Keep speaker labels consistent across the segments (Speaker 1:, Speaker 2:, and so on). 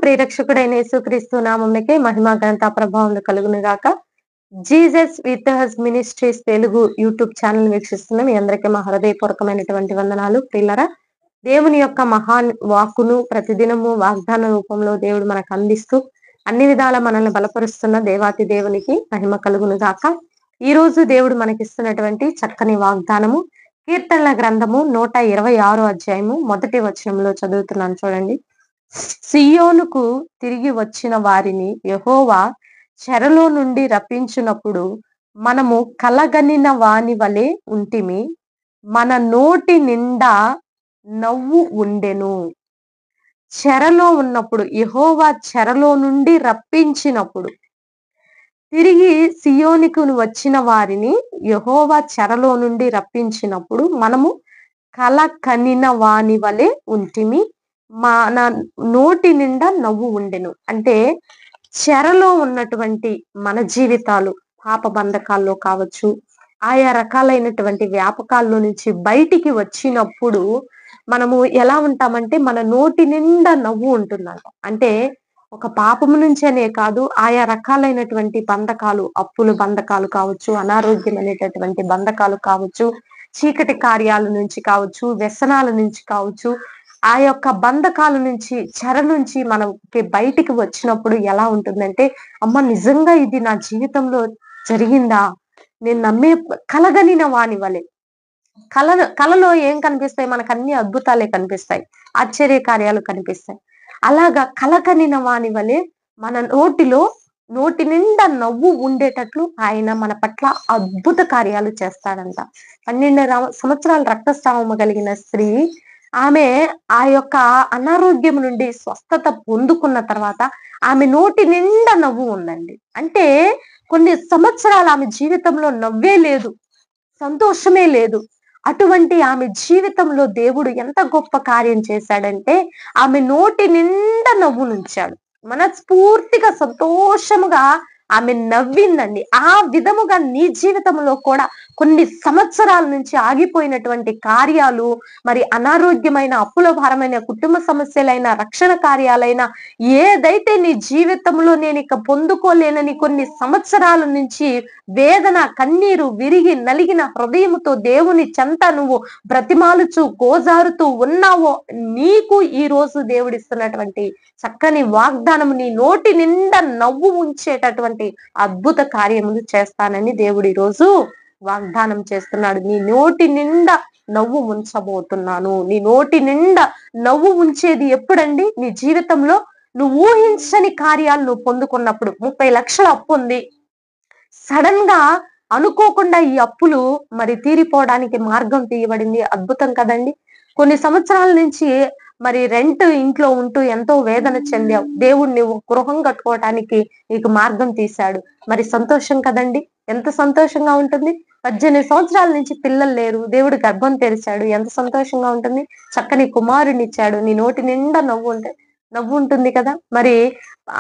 Speaker 1: ప్రియరక్షకుడైన యేసుక్రీస్తు నామమునకే మహిమ ఘనత ప్రభావములు కలుగును గాక. Jesus with has ministries Telugu YouTube channel వీక్షిస్తున్న మీ అందరికీ మా హృదయపూర్వకమైనటువంటి వందనాలు. ప్రియులరా, దేవుని యొక్క మహాన్ వాక్కును ప్రతిదినము వాగ్దాన రూపంలో దేవుడు మనకు అందిస్తూ అన్ని విధాల మనల్ని బలపరుస్తున్న దేవాతి దేవునికి మహిమ కలుగును గాక. ఈ రోజు దేవుడు మనకిస్తున్నటువంటి చక్కని వాగ్దానము కీర్తనల గ్రంథము 126 అధ్యాయము 1వ వచనంలో చదువుతున్నాను, చూడండి. సియోనుకు తిరిగి వచ్చిన వారిని యెహోవా చెరలో నుండి రప్పించినప్పుడు మనము కలగనిన వాని వలె ఉంటిమి, మన నోటి నిండా నవ్వు ఉండెను. చెరలో ఉన్నప్పుడు, యెహోవా చెరలో నుండి రప్పించినప్పుడు, తిరిగి సియోనుకు వచ్చిన వారిని యెహోవా చెరలో నుండి రప్పించినప్పుడు మనము కలకనిన వాని వలె ఉంటిమి, మన నోటి నిండా నవ్వు ఉండెను. అంటే చెరలో ఉన్నటువంటి మన జీవితాలు పాప బంధకాల్లో కావచ్చు, ఆయా రకాలైనటువంటి వ్యాపకాల్లో నుంచి బయటికి వచ్చినప్పుడు మనము ఎలా ఉంటామంటే మన నోటి నిండా నవ్వు ఉంటుందంట. అంటే ఒక పాపము నుంచనే కాదు, ఆయా రకాలైనటువంటి బంధకాలు, అప్పుల బంధకాలు కావచ్చు, అనారోగ్యం అనేటటువంటి బంధకాలు కావచ్చు, చీకటి కార్యాల నుంచి కావచ్చు, వ్యసనాల నుంచి కావచ్చు, ఆ యొక్క బంధకాల నుంచి, చెర నుంచి మనకి బయటికి వచ్చినప్పుడు ఎలా ఉంటుందంటే, అమ్మ నిజంగా ఇది నా జీవితంలో జరిగిందా, నేను నమ్మే కలగనిన వాని వలె. కలలో ఏం కనిపిస్తాయి? మనకు అన్ని అద్భుతాలే కనిపిస్తాయి, ఆశ్చర్య కార్యాలు కనిపిస్తాయి. అలాగా కలగనిన వాని వలె మన నోటి నిండా నవ్వు ఉండేటట్లు ఆయన మన పట్ల అద్భుత కార్యాలు చేస్తాడంట. 12 సంవత్సరాల రక్తస్రావము కలిగిన స్త్రీ, ఆమె ఆ యొక్క అనారోగ్యం నుండి స్వస్థత పొందుకున్న తర్వాత ఆమె నోటి నిండా నవ్వు ఉందండి. అంటే కొన్ని సంవత్సరాలు ఆమె జీవితంలో నవ్వే లేదు, సంతోషమే లేదు. అటువంటి ఆమె జీవితంలో దేవుడు ఎంత గొప్ప కార్యం చేశాడంటే, ఆమె నోటి నిండా నవ్వునుంచాడు. మనస్ఫూర్తిగా సంతోషముగా ఆమె నవ్విందండి. ఆ విధముగా నీ జీవితంలో కూడా కొన్ని సంవత్సరాల నుంచి ఆగిపోయినటువంటి కార్యాలు, మరి అనారోగ్యమైన, అప్పుల భారమైన, కుటుంబ సమస్యలైన, రక్షణ కార్యాలైన, ఏదైతే నీ జీవితంలో నేను ఇక పొందుకోలేనని కొన్ని సంవత్సరాల నుంచి వేదన, కన్నీరు, విరిగి నలిగిన హృదయముతో దేవుని చెంత నువ్వు బ్రతిమాలుచు గోజారుతూ ఉన్నావో, నీకు ఈ రోజు దేవుడిస్తున్నటువంటి చక్కని వాగ్దానం, నీ నోటి నిండా నవ్వు ఉంచేటటువంటి అద్భుత కార్యములు చేస్తానని దేవుడు ఈ రోజు వాగ్దానం చేస్తున్నాడు. నీ నోటి నిండా నవ్వు ఉంచబోతున్నాను. నీ నోటి నిండా నవ్వు ఉంచేది ఎప్పుడండి? నీ జీవితంలో నువ్వు ఊహించని కార్యాలు నువ్వు పొందుకున్నప్పుడు. 30 లక్షల అప్పు ఉంది, సడన్ గా అనుకోకుండా ఈ అప్పులు మరి తీరిపోవడానికి మార్గం తీయబడింది. అద్భుతం కదండి. కొన్ని సంవత్సరాల నుంచి మరి రెంట్ ఇంట్లో ఉంటూ ఎంతో వేదన చెందావు, దేవుడు నువ్వు గృహం కట్టుకోవటానికి నీకు మార్గం తీశాడు. మరి సంతోషం కదండి, ఎంత సంతోషంగా ఉంటుంది. 18 సంవత్సరాల నుంచి పిల్లలు లేరు, దేవుడు గర్భం తెరిచాడు, ఎంత సంతోషంగా ఉంటుంది. చక్కని కుమారుని ఇచ్చాడు, నీ నోటి నిండా నవ్వు ఉంటుంది కదా. మరి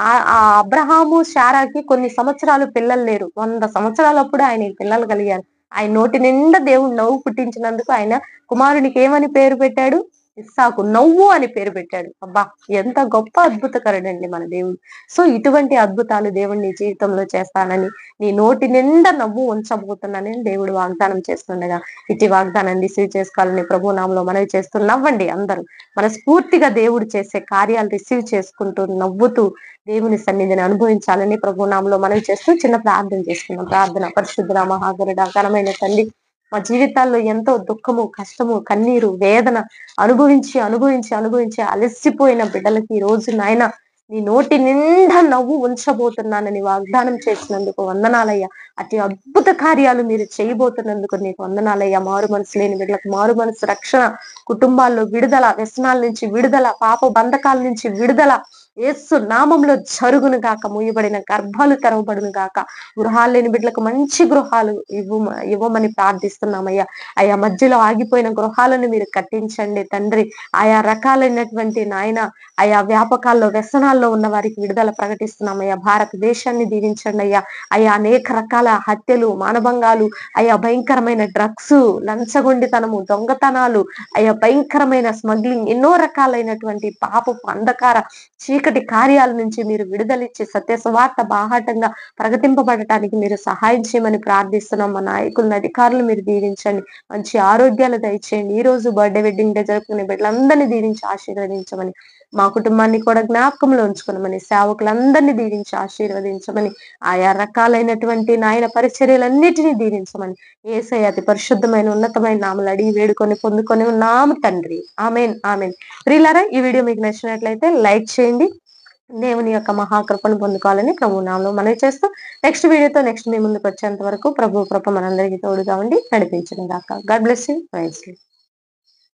Speaker 1: ఆ అబ్రహాము శారాకి కొన్ని సంవత్సరాలు పిల్లలు లేరు, 100 సంవత్సరాలప్పుడు ఆయనకి పిల్లలు కలిగారు. ఆయన నోటి నిండా దేవుడు నవ్వు పుట్టించినందుకు ఆయన కుమారునికి ఏమని పేరు పెట్టాడు? ఇస్సాకు, నవ్వు అని పేరు పెట్టాడు. అబ్బా, ఎంత గొప్ప అద్భుతకరుడండి మన దేవుడు. సో ఇటువంటి అద్భుతాలు దేవుడు నీ జీవితంలో చేస్తానని, నీ నోటి నిండా నవ్వు ఉంచబోతున్నానని దేవుడు వాగ్దానం చేస్తుండగా, ఇటు వాగ్దానాన్ని రిసీవ్ చేసుకోవాలని ప్రభు నామములో మనవి చేస్తూ నవ్వండి. అందరూ మనస్ఫూర్తిగా దేవుడు చేసే కార్యాలు రిసీవ్ చేసుకుంటూ నవ్వుతూ దేవుని సన్నిధిని అనుభవించాలని ప్రభు నామములో మనవి చేస్తూ చిన్న ప్రార్థన చేసుకున్నాం. ప్రార్థన. పరిశుద్ధ మహాగరుడా, ఘనమైన తండ్రి, మా జీవితాల్లో ఎంతో దుఃఖము, కష్టము, కన్నీరు, వేదన అనుభవించి అలసిపోయిన బిడ్డలకి ఈ రోజు నాయన నీ నోటి నిండా నవ్వు ఉంచబోతున్నానని వాగ్దానం చేసినందుకు వందనాలయ్యా. అతి అద్భుత కార్యాలు మీరు చేయబోతున్నందుకు నీకు వందనాలయ్యా. మారు మనసు లేని బిడ్డలకు మారు మనసు, రక్షణ, కుటుంబాల్లో విడుదల, వ్యసనాల నుంచి విడుదల, పాప బంధకాల నుంచి విడుదల యేసు నామంలో జరుగును గాక. మూయబడిన గర్భాలు తెరవబడును గాక. గృహాలు లేని బిడ్డలకు మంచి గృహాలు ఇవ్వమని ప్రార్థిస్తున్నామయ్యా. ఆయా మధ్యలో ఆగిపోయిన గృహాలను మీరు కట్టించండి తండ్రి. ఆయా రకాలైనటువంటి నాయన ఆయా వ్యాపకాల్లో, వ్యసనాల్లో ఉన్న వారికి విడుదల ప్రకటిస్తున్నామయ్యా. భారతదేశాన్ని దీవించండి అయ్యా. ఆయా అనేక రకాల హత్యలు, మానభంగాలు, ఆయా భయంకరమైన డ్రగ్స్, లంచగొండితనము, దొంగతనాలు, ఆయా భయంకరమైన స్మగ్లింగ్, ఎన్నో రకాలైనటువంటి పాపపు అంధకార చీకటి కార్యాల నుంచి మీరు విడుదలిచ్చి సత్య సువార్త బాహాటంగా ప్రకటింపబడటానికి మీరు సహాయం చేయమని ప్రార్థిస్తున్నాం. మా నాయకులను, అధికారులు మీరు దీవించండి. మంచి ఆరోగ్యాలు దయచేయండి. ఈ రోజు బర్త్డే, వెడ్డింగ్ డే జరుపుకునే బిడ్డలందరినీ దీవించి ఆశీర్వదించమని, మా కుటుంబాన్ని కూడా జ్ఞాపకంలో ఉంచుకున్నామని, సేవకులందరినీ దీవించి ఆశీర్వదించమని, ఆయా రకాలైనటువంటి నాయన పరిచర్యలన్నిటినీ దీవించమని యేసయ్య అతి పరిశుద్ధమైన ఉన్నతమైన నామములో అడిగి వేడుకొని పొందుకొని ఉన్నాము తండ్రి. ఆమేన్, ఆమేన్. ప్రియులారా, ఈ వీడియో మీకు నచ్చినట్లయితే లైక్ చేయండి. దేవుని యొక్క మహాకృపను పొందుకోవాలని ప్రభు నామములో మనవి చేస్తూ నెక్స్ట్ వీడియోతో నెక్స్ట్ మీ ముందుకు వచ్చేంత వరకు ప్రభు కృప మనందరికీ తోడుగా ఉండి నడిపించును గాక. God bless you. Praise you.